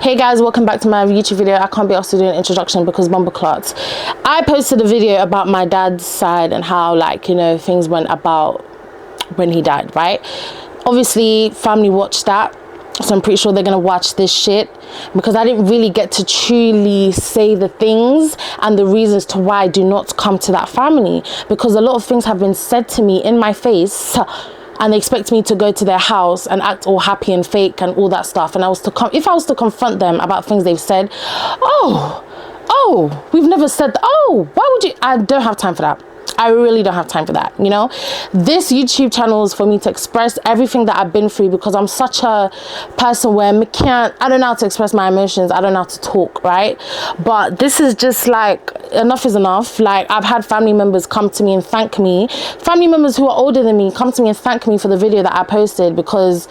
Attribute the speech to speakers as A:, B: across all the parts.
A: Hey guys, welcome back to my YouTube video. I can't be asked to do an introduction because bumbleclots. I posted a video about my dad's side and how, like, you know, things went about when he died, right? Obviously family watched that, so I'm pretty sure they're gonna watch this shit because I didn't really get to truly say the things and the reasons to why I do not come to that family, because a lot of things have been said to me in my face and they expect me to go to their house and act all happy and fake and all that stuff. And if I was to confront them about things they've said, oh, we've never said that. Oh, why would you? I don't have time for that. I really don't have time for that, you know? This YouTube channel is for me to express everything that I've been through, because I'm such a person where I don't know how to express my emotions. I don't know how to talk, right? But this is just like, enough is enough. Like, I've had family members come to me and thank me. Family members who are older than me come to me and thank me for the video that I posted, because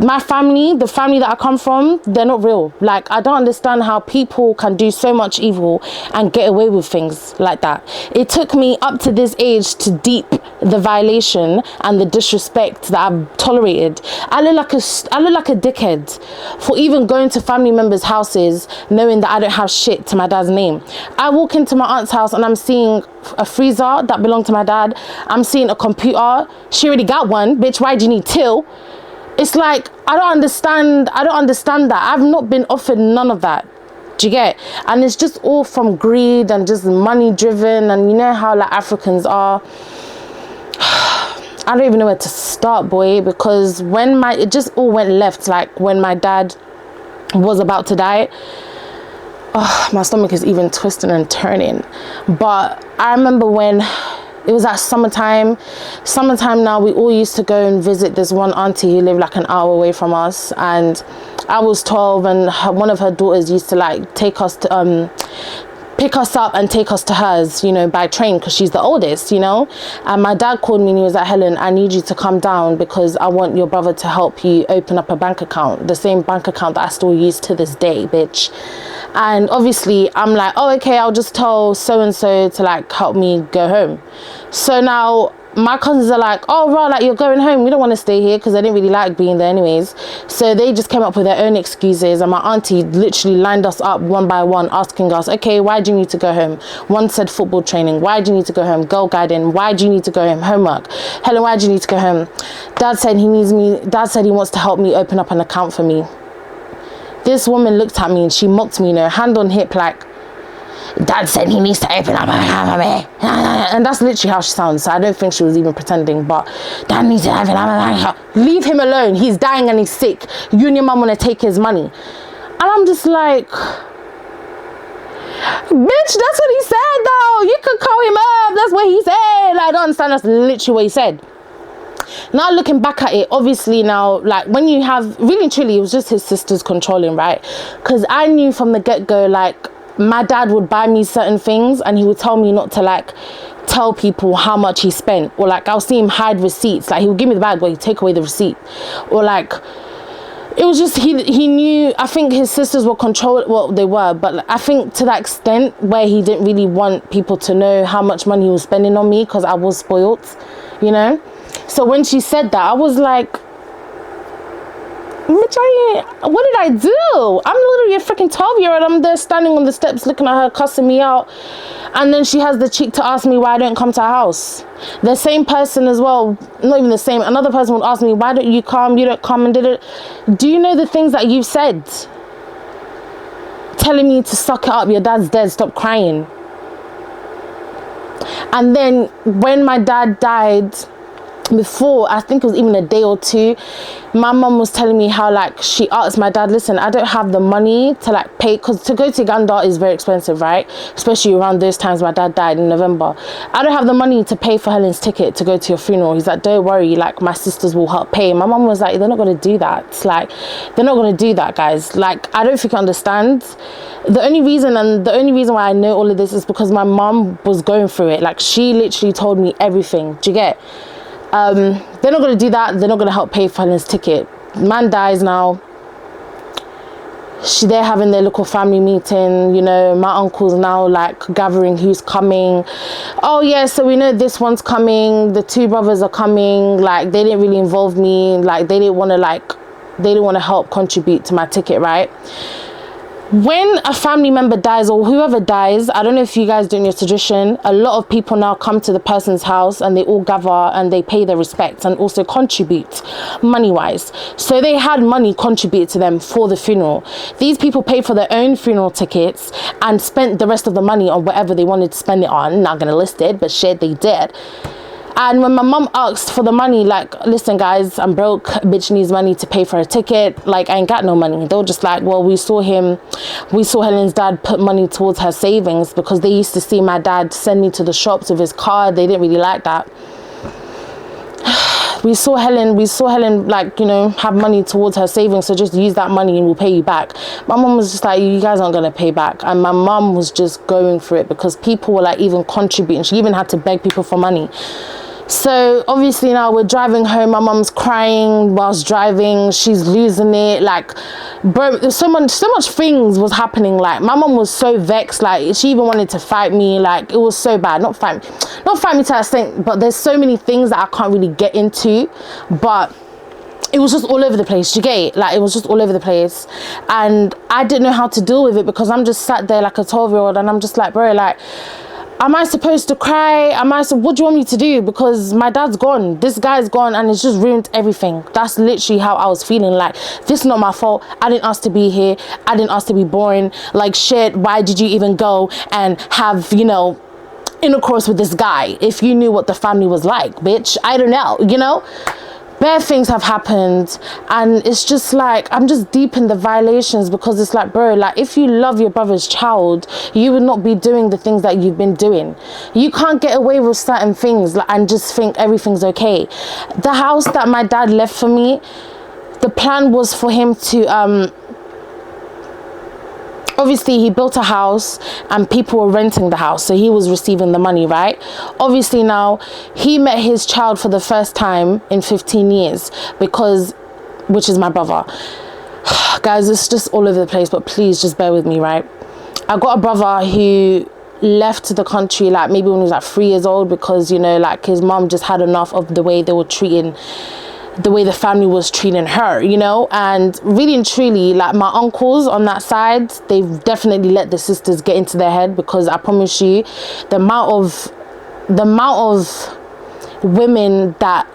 A: my family, the family that I come from, they're not real. Like, I don't understand how people can do so much evil and get away with things like that. It took me up to this age to deep the violation and the disrespect that I've tolerated. I look like a dickhead for even going to family members' houses knowing that I don't have shit to my dad's name. I walk into my aunt's house and I'm seeing a freezer that belonged to my dad. I'm seeing a computer. She already got one. Bitch, why do you need two? It's like, I don't understand that. I've not been offered none of that. Do you get? And it's just all from greed and just money driven. And you know how, like, Africans are. I don't even know where to start, boy, because it just all went left. Like, when my dad was about to die, my stomach is even twisting and turning. But I remember when it was at summertime now, we all used to go and visit this one auntie who lived like an hour away from us. And I was 12 and one of her daughters used to like take us to pick us up and take us to hers, you know, by train, because she's the oldest, you know. And my dad called me and he was like, Helen, I need you to come down because I want your brother to help you open up a bank account, the same bank account that I still use to this day, bitch. And obviously I'm like, oh, okay, I'll just tell so-and-so to like help me go home. So now my cousins are like, oh, right, like, you're going home, we don't want to stay here, because they didn't really like being there anyways. So they just came up with their own excuses, and my auntie literally lined us up one by one, asking us, okay, why do you need to go home? One said football training. Why do you need to go home? Girl guiding. Why do you need to go home? Homework. Helen, why do you need to go home? Dad said he wants to help me open up an account for me. This woman looked at me and she mocked me, you know, hand on hip, like, Dad said he needs to open up an account for me. And that's literally how she sounds. So I don't think she was even pretending, but Dad needs to open up an account. Leave him alone. He's dying and he's sick. You and your mum want to take his money. And I'm just like, bitch, that's what he said though. You could call him up. That's what he said. Like, I don't understand. That's literally what he said. Now looking back at it, obviously now, like, when you have, really and truly, it was just his sisters controlling, right? Because I knew from the get-go, like, my dad would buy me certain things and he would tell me not to, like, tell people how much he spent, or like I'll see him hide receipts. Like, he would give me the bag but he'd take away the receipt, or like, it was just, he knew. I think his sisters were controlled, well, they were, but I think to that extent where he didn't really want people to know how much money he was spending on me, because I was spoiled, you know. So when she said that, I was like, bitch, what did I do? I'm literally a freaking 12-year-old. I'm there standing on the steps looking at her, cussing me out. And then she has the cheek to ask me why I don't come to her house. The same person as well, not even the same, another person would ask me, why don't you come? You don't come and did it. Do you know the things that you've said? Telling me to suck it up, your dad's dead, stop crying. And then when my dad died, before, I think it was even a day or two, my mum was telling me how, like, she asked my dad, listen, I don't have the money to, like, pay, because to go to Uganda is very expensive, right? Especially around those times. My dad died in November. I don't have the money to pay for Helen's ticket to go to your funeral. He's like, don't worry, like, my sisters will help pay. My mum was like, they're not going to do that. Like, they're not going to do that, guys. Like, I don't think you understand. The only reason why I know all of this is because my mum was going through it. Like, she literally told me everything. Do you get? They're not going to do that. They're not going to help pay for Helen's ticket. Man dies now. They're having their local family meeting, you know. My uncle's now like gathering who's coming. Oh yeah, so we know this one's coming. The two brothers are coming. Like, they didn't really involve me. Like, they didn't want to help contribute to my ticket, right? When a family member dies or whoever dies, I don't know if you guys do in your tradition, a lot of people now come to the person's house and they all gather and they pay their respects and also contribute money wise. So they had money contributed to them for the funeral. These people paid for their own funeral tickets and spent the rest of the money on whatever they wanted to spend it on. Not gonna list it, but shit, they did. And when my mom asked for the money, like, listen guys, I'm broke, bitch needs money to pay for a ticket, like, I ain't got no money. They were just like, well, we saw Helen's dad put money towards her savings, because they used to see my dad send me to the shops with his card. They didn't really like that. We saw Helen, like, you know, have money towards her savings, so just use that money and we'll pay you back. My mom was just like, you guys aren't gonna pay back. And my mom was just going for it, because people were like even contributing. She even had to beg people for money. So obviously now we're driving home, my mom's crying whilst driving, she's losing it, like, bro, there's so much things was happening. Like, my mom was so vexed, like, she even wanted to fight me. Like, it was so bad. Not fight me to that extent, but there's so many things that I can't really get into. But it was just all over the place. You get it? Like, it was just all over the place, and I didn't know how to deal with it, because I'm just sat there like a 12-year-old, and I'm just like, bro, like, am I supposed to cry? What do you want me to do? Because my dad's gone. This guy's gone, and it's just ruined everything. That's literally how I was feeling. Like, this is not my fault. I didn't ask to be here. I didn't ask to be born. Like, shit, why did you even go and have, you know, intercourse with this guy if you knew what the family was like, bitch? I don't know, you know? Bad things have happened, and it's just like, I'm just deep in the violations, because it's like, bro, like, if you love your brother's child, you would not be doing the things that you've been doing. You can't get away with certain things, like, and just think everything's okay. The house that my dad left for me, the plan was for him to obviously he built a house and people were renting the house, so he was receiving the money, right? Obviously now he met his child for the first time in 15 years, which is my brother. Guys, it's just all over the place, but please just bear with me, right? I got a brother who left the country like maybe when he was like 3 years old, because, you know, like, his mom just had enough of the way the family was treating her, you know. And really and truly, like, my uncles on that side, they've definitely let the sisters get into their head, because I promise you, the amount of women that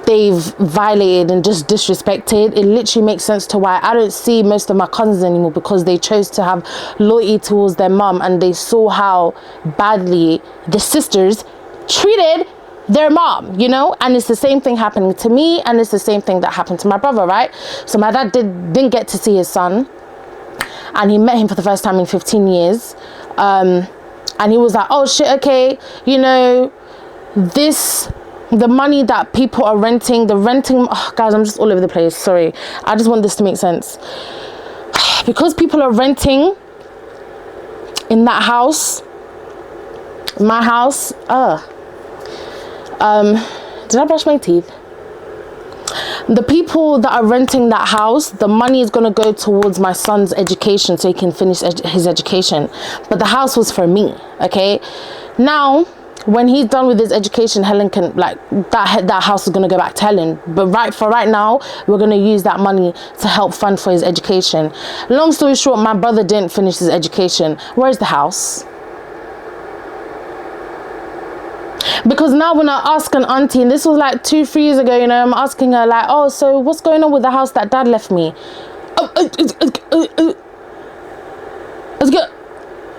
A: they've violated and just disrespected, it literally makes sense to why I don't see most of my cousins anymore, because they chose to have loyalty towards their mum, and they saw how badly the sisters treated their mom, you know. And it's the same thing happening to me, and it's the same thing that happened to my brother, right? So my dad didn't get to see his son, and he met him for the first time in 15 years, and he was like, oh shit, okay, you know, the money that people are renting, guys, I'm just all over the place, sorry, I just want this to make sense. Because people are renting in that house, my house, did I brush my teeth? The people that are renting that house, the money is going to go towards my son's education, so he can finish his education. But the house was for me, okay? Now, when he's done with his education, Helen can, like, that house is going to go back to Helen. But right now, we're going to use that money to help fund for his education. Long story short, my brother didn't finish his education. Where's the house? Because now when I ask an auntie, and this was like 2-3 years ago, you know, I'm asking her like, oh, so what's going on with the house that dad left me? Let's go.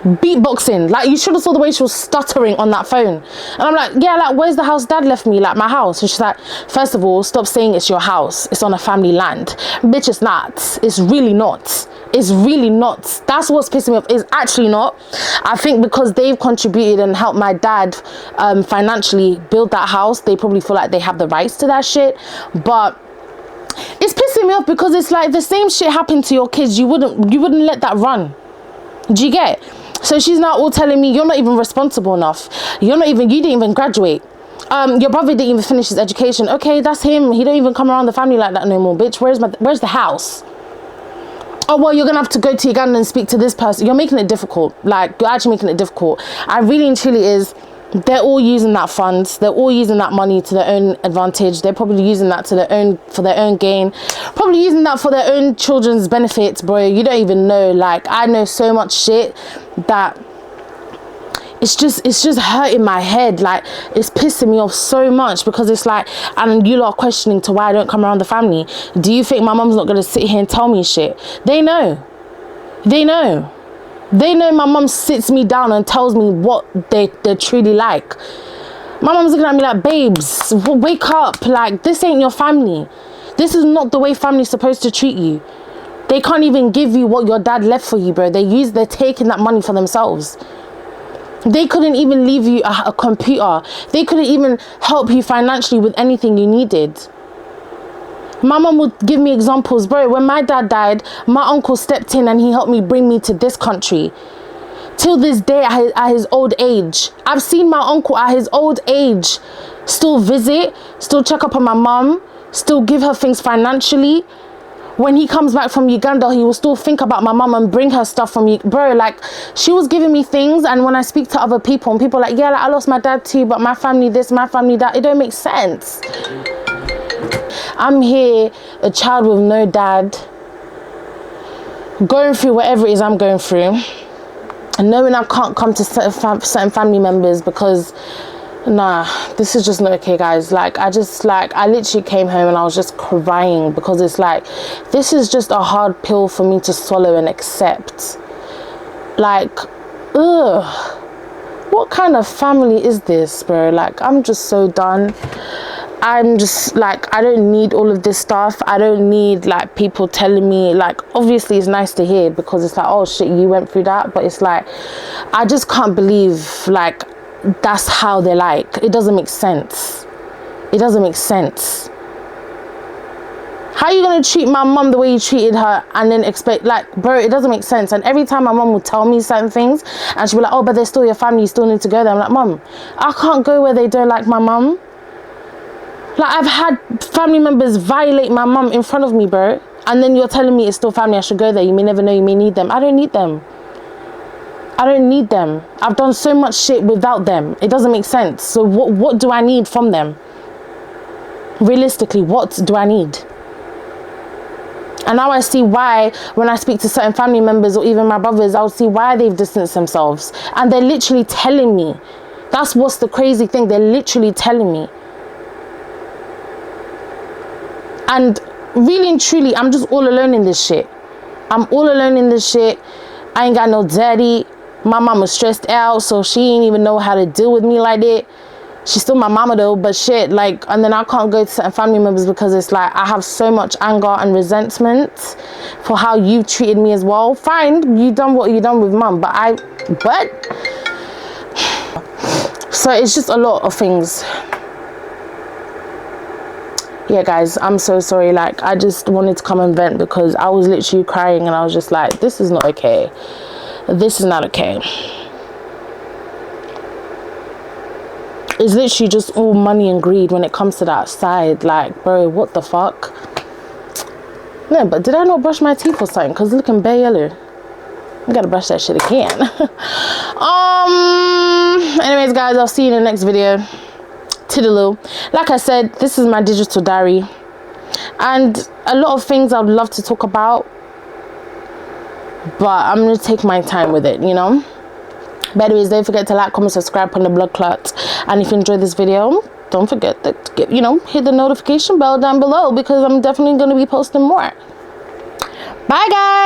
A: Beatboxing, like, you should have saw the way she was stuttering on that phone. And I'm like, yeah, like, where's the house dad left me? Like, my house. And she's like, first of all, stop saying it's your house, it's on a family land. Bitch, it's not. It's really not. It's really not. That's what's pissing me off. It's actually not. I think because they've contributed and helped my dad financially build that house, they probably feel like they have the rights to that shit. But it's pissing me off, because it's like the same shit happened to your kids. You wouldn't let that run. Do you get? So she's now all telling me, you're not even responsible enough. You didn't even graduate. Your brother didn't even finish his education. Okay, that's him. He don't even come around the family like that no more, bitch. Where's the house? Oh, well, you're gonna have to go to Uganda and speak to this person. You're making it difficult. Like, you're actually making it difficult. I really and truly is. They're all using that funds. They're all using that money to their own advantage. They're probably using that to for their own gain. Probably using that for their own children's benefits, bro. You don't even know. Like, I know so much shit that it's just hurting my head. Like, it's pissing me off so much, because it's like, and you lot are questioning to why I don't come around the family. Do you think my mum's not gonna sit here and tell me shit? They know. They know. They know my mum sits me down and tells me what they're truly like. My mum's looking at me like, babes, wake up. Like, this ain't your family. This is not the way family's supposed to treat you. They can't even give you what your dad left for you, bro. They're taking that money for themselves. They couldn't even leave you a computer. They couldn't even help you financially with anything you needed. My mum would give me examples, bro. When my dad died, my uncle stepped in and he helped me bring me to this country. Till this day, at his old age, I've seen my uncle at his old age still visit, still check up on my mum, still give her things financially. When he comes back from Uganda, he will still think about my mum and bring her stuff from you. Bro, like, she was giving me things, and when I speak to other people, and people are like, yeah, like, I lost my dad too, but my family this, my family that, it don't make sense. I'm here, a child with no dad, going through whatever it is I'm going through, and knowing I can't come to certain family members because, nah, this is just not okay, guys. Like, I literally came home and I was just crying, because it's like, this is just a hard pill for me to swallow and accept. Like, ugh, what kind of family is this, bro? Like, I'm just so done. I'm just like, I don't need all of this stuff. I don't need like people telling me, like, obviously it's nice to hear, because it's like, oh shit, you went through that. But it's like, I just can't believe like that's how they're like. It doesn't make sense. It doesn't make sense. How are you gonna treat my mum the way you treated her and then expect, like, bro, it doesn't make sense. And every time my mum would tell me certain things and she'd be like, oh, but they're still your family, you still need to go there. I'm like, mum, I can't go where they don't like my mum. Like, I've had family members violate my mum in front of me, bro. And then you're telling me it's still family, I should go there. You may never know, you may need them. I don't need them. I don't need them. I've done so much shit without them. It doesn't make sense. So what do I need from them? Realistically, what do I need? And now I see why, when I speak to certain family members or even my brothers, I'll see why they've distanced themselves. And they're literally telling me. That's what's the crazy thing. They're literally telling me. And really and truly, I'm just all alone in this shit. I'm all alone in this shit. I ain't got no daddy. My mama stressed out, so she ain't even know how to deal with me like that. She's still my mama though, but shit, like, and then I can't go to certain family members because it's like, I have so much anger and resentment for how you treated me as well. Fine, you done what you done with mum, but so it's just a lot of things. Yeah, guys, I'm so sorry. Like, I just wanted to come and vent, because I was literally crying and I was just like, this is not okay. This is not okay. It's literally just all money and greed when it comes to that side. Like, bro, what the fuck? No, but did I not brush my teeth or something? Because it's looking bare yellow. I gotta brush that shit again. Anyways, guys, I'll see you in the next video. Toodaloo. Like I said, this is my digital diary, and a lot of things I would love to talk about, but I'm gonna take my time with it, you know. But anyways, don't forget to like, comment, subscribe on the blood clot, and if you enjoyed this video, don't forget to hit the notification bell down below, because I'm definitely gonna be posting more. Bye, guys.